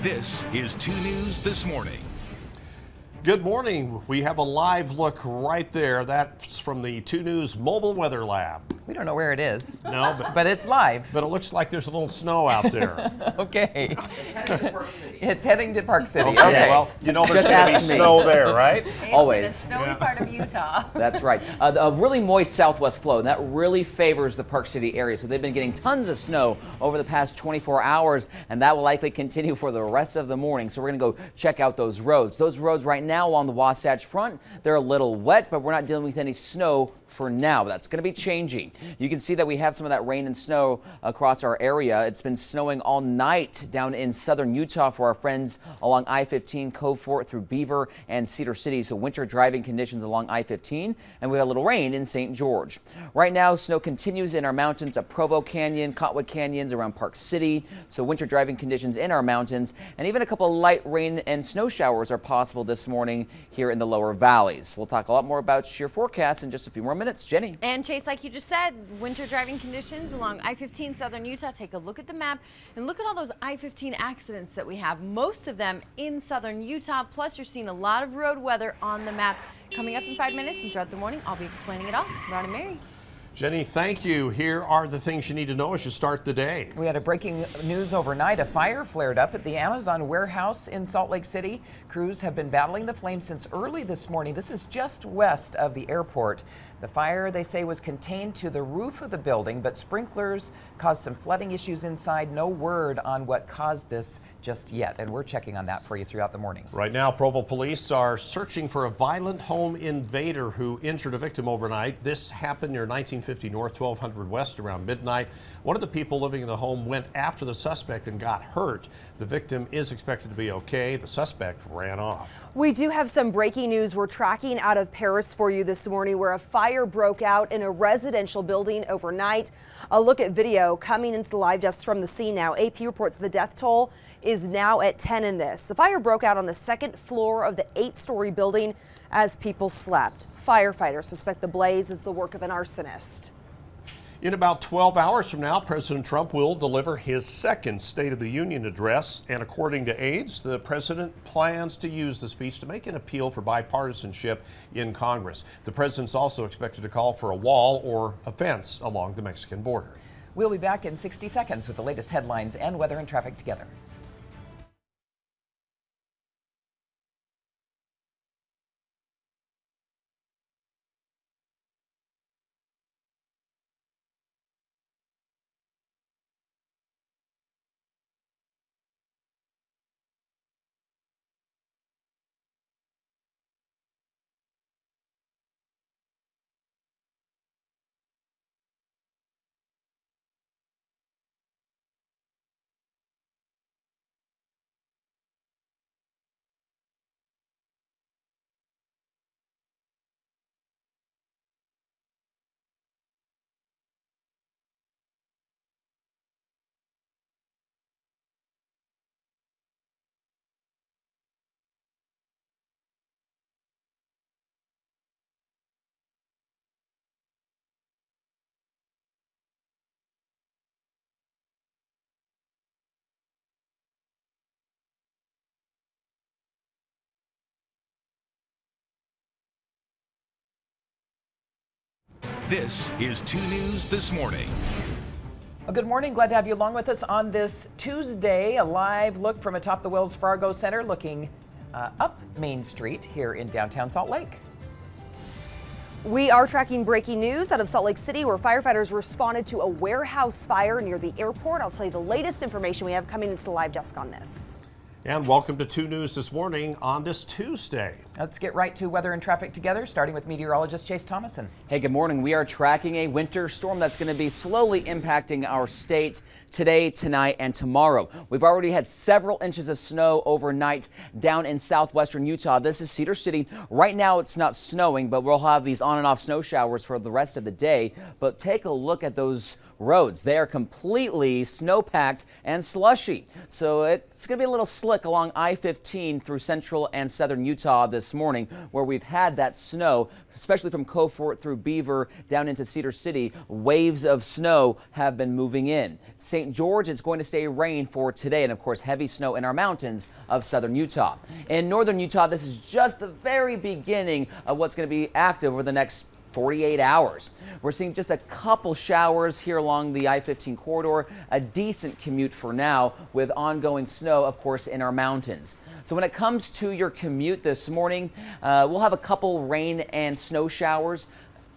This is 2 News This Morning. Good morning. We have a live look right there. That's from the 2 News Mobile Weather Lab. We don't know where it is. No, but it's live. But it looks like there's a little snow out there. Okay. It's heading to Park City. Okay, Okay. well, you know there's Just going to be ask me. snow there, right? Always. It's in the snowy part of Utah. That's right. A really moist southwest flow, and that really favors the Park City area. So they've been getting tons of snow over the past 24 hours, and that will likely continue for the rest of the morning. So we're going to go check out those roads. Those roads right now on the Wasatch Front, they're a little wet, but we're not dealing with any snow for now. That's going to be changing. You can see that we have some of that rain and snow across our area. It's been snowing all night down in southern Utah for our friends along I-15, Cove Fort through Beaver and Cedar City. So winter driving conditions along I-15, and we have a little rain in St. George. Right now, snow continues in our mountains of Provo Canyon, Cotwood Canyons around Park City. So winter driving conditions in our mountains, and even a couple of light rain and snow showers are possible this morning here in the lower valleys. We'll talk a lot more about your forecast in just a few more minutes. Jenny. And Chase, like you just said, winter driving conditions along I-15 southern Utah. Take a look at the map and look at all those I-15 accidents that we have, most of them in southern Utah. Plus, you're seeing a lot of road weather on the map. Coming up in 5 minutes and throughout the morning, I'll be explaining it all. Ron and Mary. Jenny, thank you. Here are the things you need to know as you start the day. We had a breaking news overnight. A fire flared up at the Amazon warehouse in Salt Lake City. Crews have been battling the flames since early this morning. This is just west of the airport. The fire, they say, was contained to the roof of the building, but sprinklers caused some flooding issues inside. No word on what caused this just yet, and we're checking on that for you throughout the morning. Right now, Provo police are searching for a violent home invader who injured a victim overnight. This happened near 1950 North, 1200 West around midnight. One of the people living in the home went after the suspect and got hurt. The victim is expected to be okay. The suspect ran off. We do have some breaking news we're tracking out of Paris for you this morning, where a fire broke out in a residential building overnight. A look at video coming into the live desk from the scene now. AP reports the death toll is now at 10 in this. The fire broke out on the second floor of the 8-story building as people slept. Firefighters suspect the blaze is the work of an arsonist. In about 12 hours from now, President Trump will deliver his second State of the Union address. And according to aides, the president plans to use the speech to make an appeal for bipartisanship in Congress. The president's also expected to call for a wall or a fence along the Mexican border. We'll be back in 60 seconds with the latest headlines and weather and traffic together. This is 2 News This Morning. Well, good morning. Glad to have you along with us on this Tuesday. A live look from atop the Wells Fargo Center looking up Main Street here in downtown Salt Lake. We are tracking breaking news out of Salt Lake City, where firefighters responded to a warehouse fire near the airport. I'll tell you the latest information we have coming into the live desk on this. And welcome to 2 News This Morning on this Tuesday. Let's get right to weather and traffic together, starting with meteorologist Chase Thomason. Hey, good morning. We are tracking a winter storm that's going to be slowly impacting our state today, tonight, and tomorrow. We've already had several inches of snow overnight down in southwestern Utah. This is Cedar City. Right now it's not snowing, but we'll have these on and off snow showers for the rest of the day. But take a look at those roads. They are completely snow-packed and slushy. So it's going to be a little slick along I-15 through central and southern Utah this morning, where we've had that snow, especially from Cove Fort through Beaver down into Cedar City. Waves of snow have been moving in. St. George, it's going to stay rain for today, and of course heavy snow in our mountains of southern Utah. In northern Utah, this is just the very beginning of what's going to be active over the next 48 hours. We're seeing just a couple showers here along the I-15 corridor, a decent commute for now with ongoing snow, of course, in our mountains. So when it comes to your commute this morning, we'll have a couple rain and snow showers.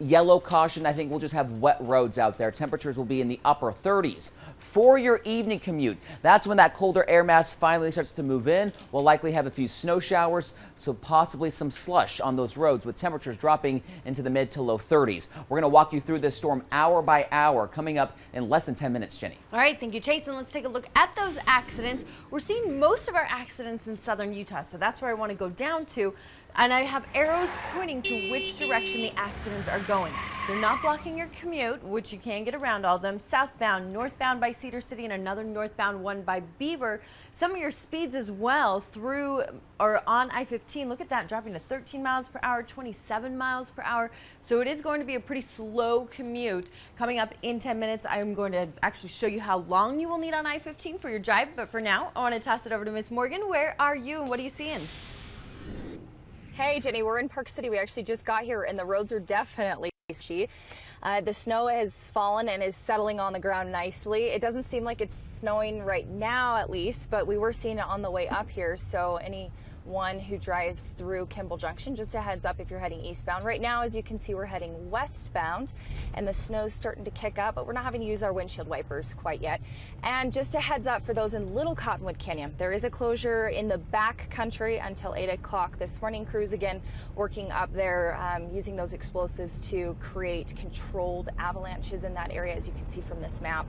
Yellow caution, I think we'll just have wet roads out there. Temperatures will be in the upper 30s. For your evening commute, that's when that colder air mass finally starts to move in. We'll likely have a few snow showers, so possibly some slush on those roads with temperatures dropping into the mid to low 30s. We're going to walk you through this storm hour by hour coming up in less than 10 minutes, Jenny. All right, thank you, Chase. And let's take a look at those accidents. We're seeing most of our accidents in southern Utah, so that's where I want to go down to. And I have arrows pointing to which direction the accidents are going. They're not blocking your commute, which you can get around all of them. Southbound, northbound by Cedar City, and another northbound one by Beaver. Some of your speeds as well through or on I-15. Look at that, dropping to 13 miles per hour, 27 miles per hour. So it is going to be a pretty slow commute. Coming up in 10 minutes, I'm going to actually show you how long you will need on I-15 for your drive. But for now, I want to toss it over to Miss Morgan. Where are you and what are you seeing? Hey Jenny, we're in Park City. We actually just got here and the roads are definitely slushy. The snow has fallen and is settling on the ground nicely. It doesn't seem like it's snowing right now at least, but we were seeing it on the way up here. So anyone who drives through Kimball Junction, just a heads up if you're heading eastbound. Right now, as you can see, we're heading westbound and the snow's starting to kick up, but we're not having to use our windshield wipers quite yet. And just a heads up for those in Little Cottonwood Canyon, there is a closure in the back country until 8 o'clock this morning. Crews again working up there using those explosives to create controlled avalanches in that area, as you can see from this map.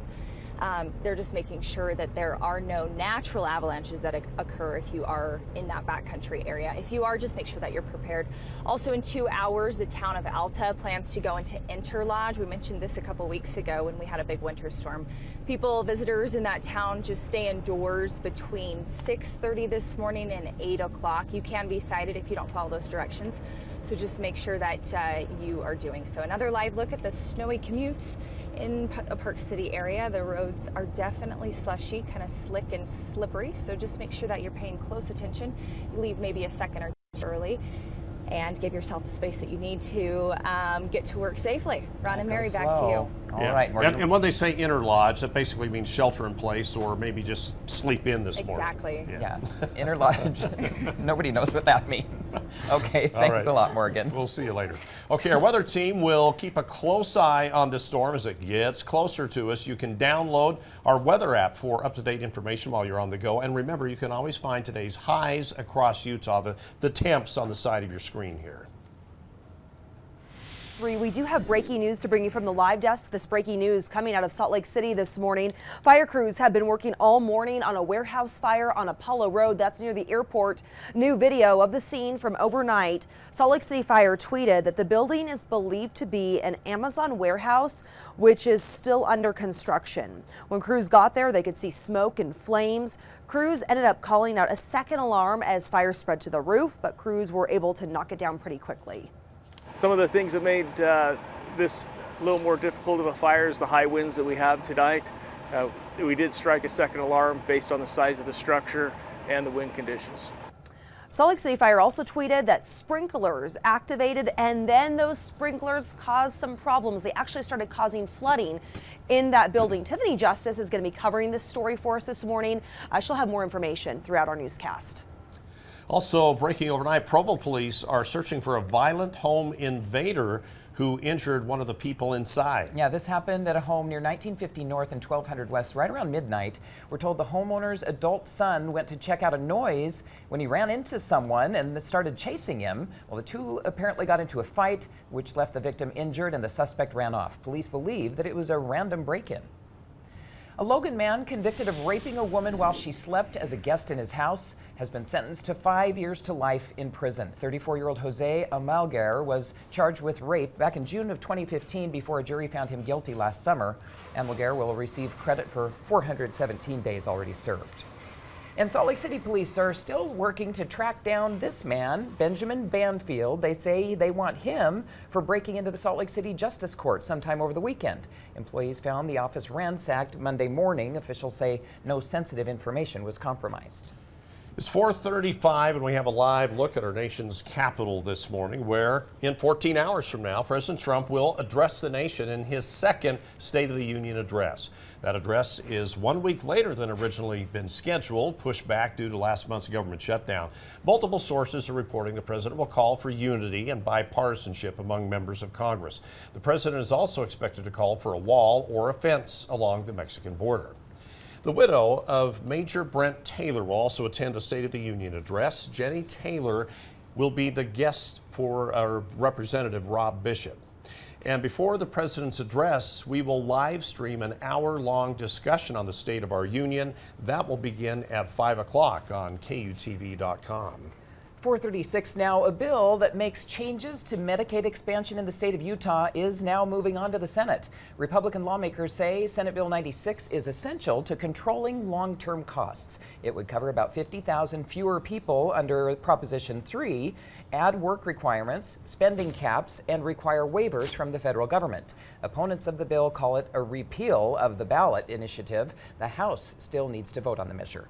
They're just making sure that there are no natural avalanches that occur if you are in that backcountry area. If you are, just make sure that you're prepared. Also in 2 hours, the town of Alta plans to go into interlodge. We mentioned this a couple weeks ago when we had a big winter storm. Visitors in that town, just stay indoors between 6:30 this morning and 8 o'clock. You can be cited if you don't follow those directions. So just make sure that you are doing so. Another live look at the snowy commute in a Park City area. The roads are definitely slushy, kind of slick and slippery. So just make sure that you're paying close attention. You leave maybe a second or two early and give yourself the space that you need to get to work safely. Ron and Mary, back to you. All right, Morgan. And when they say interlodge, that basically means shelter in place or maybe just sleep in this morning. Exactly. Yeah, interlodge. Nobody knows what that means. Okay, thanks a lot, Morgan. We'll see you later. Okay, our weather team will keep a close eye on this storm as it gets closer to us. You can download our weather app for up-to-date information while you're on the go. And remember, you can always find today's highs across Utah, the temps on the side of your screen here. We do have breaking news to bring you from the live desk. This breaking news coming out of Salt Lake City this morning. Fire crews have been working all morning on a warehouse fire on Apollo Road. That's near the airport. New video of the scene from overnight. Salt Lake City Fire tweeted that the building is believed to be an Amazon warehouse, which is still under construction. When crews got there, they could see smoke and flames. Crews ended up calling out a second alarm as fire spread to the roof, but crews were able to knock it down pretty quickly. Some of the things that made this a little more difficult of a fire is the high winds that we have tonight. We did strike a second alarm based on the size of the structure and the wind conditions. Salt Lake City Fire also tweeted that sprinklers activated and then those sprinklers caused some problems. They actually started causing flooding in that building. Tiffany Justice is going to be covering this story for us this morning. She'll have more information throughout our newscast. Also breaking overnight, Provo police are searching for a violent home invader who injured one of the people inside. Yeah, this happened at a home near 1950 North and 1200 West right around midnight. We're told the homeowner's adult son went to check out a noise when he ran into someone and started chasing him. Well, the two apparently got into a fight, which left the victim injured and the suspect ran off. Police believe that it was a random break-in. A Logan man convicted of raping a woman while she slept as a guest in his house has been sentenced to 5 years to life in prison. 34-year-old Jose Amalguer was charged with rape back in June of 2015 before a jury found him guilty last summer. Amalguer will receive credit for 417 days already served. And Salt Lake City police are still working to track down this man, Benjamin Banfield. They say they want him for breaking into the Salt Lake City Justice Court sometime over the weekend. Employees found the office ransacked Monday morning. Officials say no sensitive information was compromised. It's 4:35 and we have a live look at our nation's capital this morning, where in 14 hours from now, President Trump will address the nation in his second State of the Union address. That address is 1 week later than originally been scheduled, pushed back due to last month's government shutdown. Multiple sources are reporting the president will call for unity and bipartisanship among members of Congress. The president is also expected to call for a wall or a fence along the Mexican border. The widow of Major Brent Taylor will also attend the State of the Union address. Jenny Taylor will be the guest for our Representative Rob Bishop. And before the president's address, we will live stream an hour-long discussion on the state of our union. That will begin at 5 o'clock on KUTV.com. 4:36 now. A bill that makes changes to Medicaid expansion in the state of Utah is now moving on to the Senate. Republican lawmakers say Senate Bill 96 is essential to controlling long-term costs. It would cover about 50,000 fewer people under Proposition 3, add work requirements, spending caps, and require waivers from the federal government. Opponents of the bill call it a repeal of the ballot initiative. The House still needs to vote on the measure.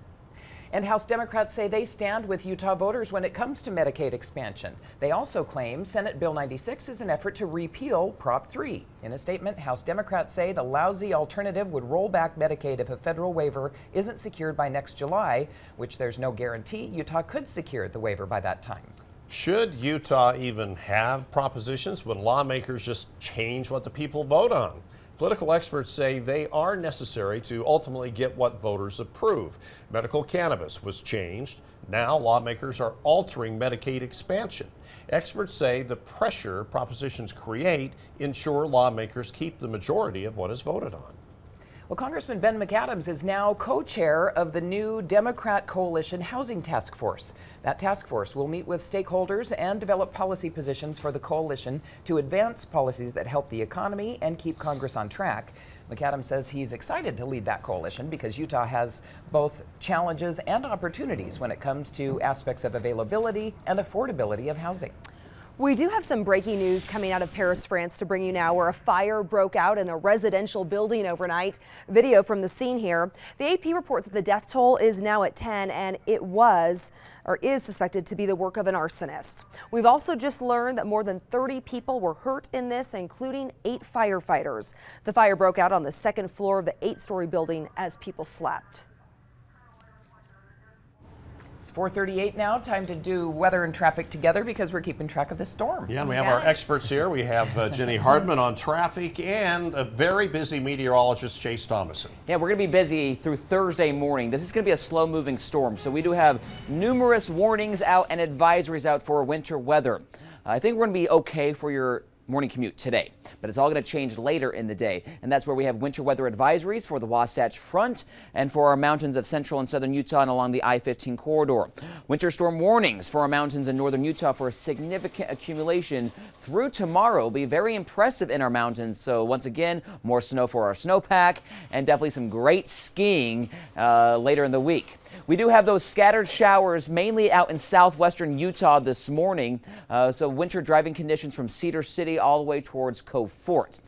And House Democrats say they stand with Utah voters when it comes to Medicaid expansion. They also claim Senate Bill 96 is an effort to repeal Prop 3. In a statement, House Democrats say the lousy alternative would roll back Medicaid if a federal waiver isn't secured by next July, which there's no guarantee Utah could secure the waiver by that time. Should Utah even have propositions when lawmakers just change what the people vote on? Political experts say they are necessary to ultimately get what voters approve. Medical cannabis was changed. Now lawmakers are altering Medicaid expansion. Experts say the pressure propositions create ensure lawmakers keep the majority of what is voted on. Well, Congressman Ben McAdams is now co-chair of the new Democrat Coalition Housing Task Force. That task force will meet with stakeholders and develop policy positions for the coalition to advance policies that help the economy and keep Congress on track. McAdams says he's excited to lead that coalition because Utah has both challenges and opportunities when it comes to aspects of availability and affordability of housing. We do have some breaking news coming out of Paris, France to bring you now, where a fire broke out in a residential building overnight. Video from the scene here. The AP reports that the death toll is now at 10, and it is suspected to be the work of an arsonist. We've also just learned that more than 30 people were hurt in this, including 8 firefighters. The fire broke out on the second floor of the 8-story building as people slept. It's 4:38 now. Time to do weather and traffic together because we're keeping track of this storm. Yeah, and we have our experts here. We have Jenny Hardman on traffic and a very busy meteorologist, Chase Thomason. Yeah, we're going to be busy through Thursday morning. This is going to be a slow-moving storm, so we do have numerous warnings out and advisories out for winter weather. I think we're going to be okay for your morning commute today, but it's all going to change later in the day, and that's where we have winter weather advisories for the Wasatch Front and for our mountains of central and southern Utah and along the I-15 corridor. Winter storm warnings for our mountains in northern Utah for a significant accumulation through tomorrow will be very impressive in our mountains. So once again, more snow for our snowpack and definitely some great skiing later in the week. We do have those scattered showers mainly out in southwestern Utah this morning. So winter driving conditions from Cedar City all the way towards Cove Fort.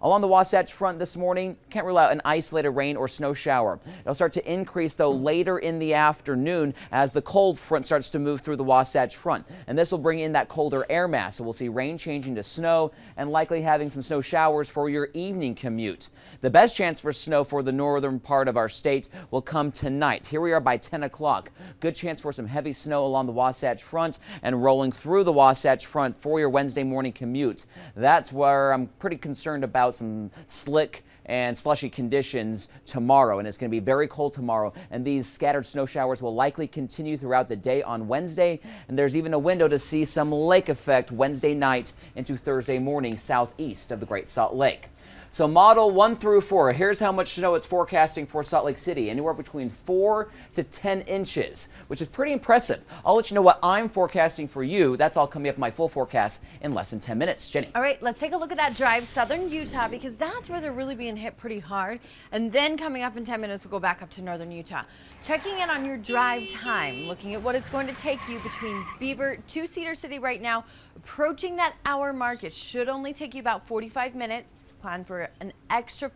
Along the Wasatch Front this morning, can't rule out an isolated rain or snow shower. It'll start to increase, though, later in the afternoon as the cold front starts to move through the Wasatch Front. And this will bring in that colder air mass. So we'll see rain changing to snow and likely having some snow showers for your evening commute. The best chance for snow for the northern part of our state will come tonight. Here we are by 10 o'clock. Good chance for some heavy snow along the Wasatch Front and rolling through the Wasatch Front for your Wednesday morning commute. That's where I'm pretty concerned about some slick and slushy conditions tomorrow, and it's going to be very cold tomorrow, and these scattered snow showers will likely continue throughout the day on Wednesday, and there's even a window to see some lake effect Wednesday night into Thursday morning southeast of the Great Salt Lake. So model 1 through 4, here's how much snow it's forecasting for Salt Lake City, anywhere between 4 to 10 inches, which is pretty impressive. I'll let you know what I'm forecasting for you. That's all coming up in my full forecast in less than 10 minutes. Jenny. All right, let's take a look at that drive, southern Utah, because that's where they're really being hit pretty hard. And then coming up in 10 minutes, we'll go back up to northern Utah. Checking in on your drive time, looking at what it's going to take you between Beaver to Cedar City right now, approaching that hour mark. It should only take you about 45 minutes. Plan for an extra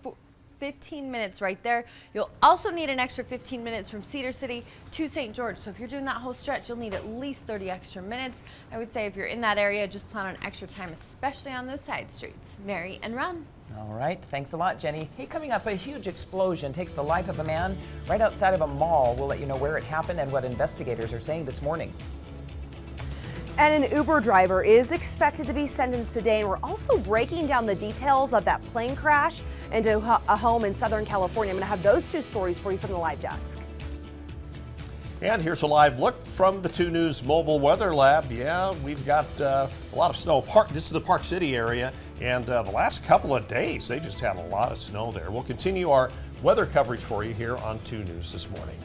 15 minutes right there. You'll also need an extra 15 minutes from Cedar City to St. George. So if you're doing that whole stretch, you'll need at least 30 extra minutes. I would say if you're in that area, just plan on extra time, especially on those side streets. Mary and Ron. All right, thanks a lot, Jenny. Hey, coming up, a huge explosion takes the life of a man right outside of a mall. We'll let you know where it happened and what investigators are saying this morning. And an Uber driver is expected to be sentenced today, and we're also breaking down the details of that plane crash into a home in Southern California. I'm going to have those two stories for you from the live desk. And here's a live look from the 2 News Mobile Weather Lab. Yeah, we've got a lot of snow. This is the Park City area, and the last couple of days, they just had a lot of snow there. We'll continue our weather coverage for you here on 2 News this morning.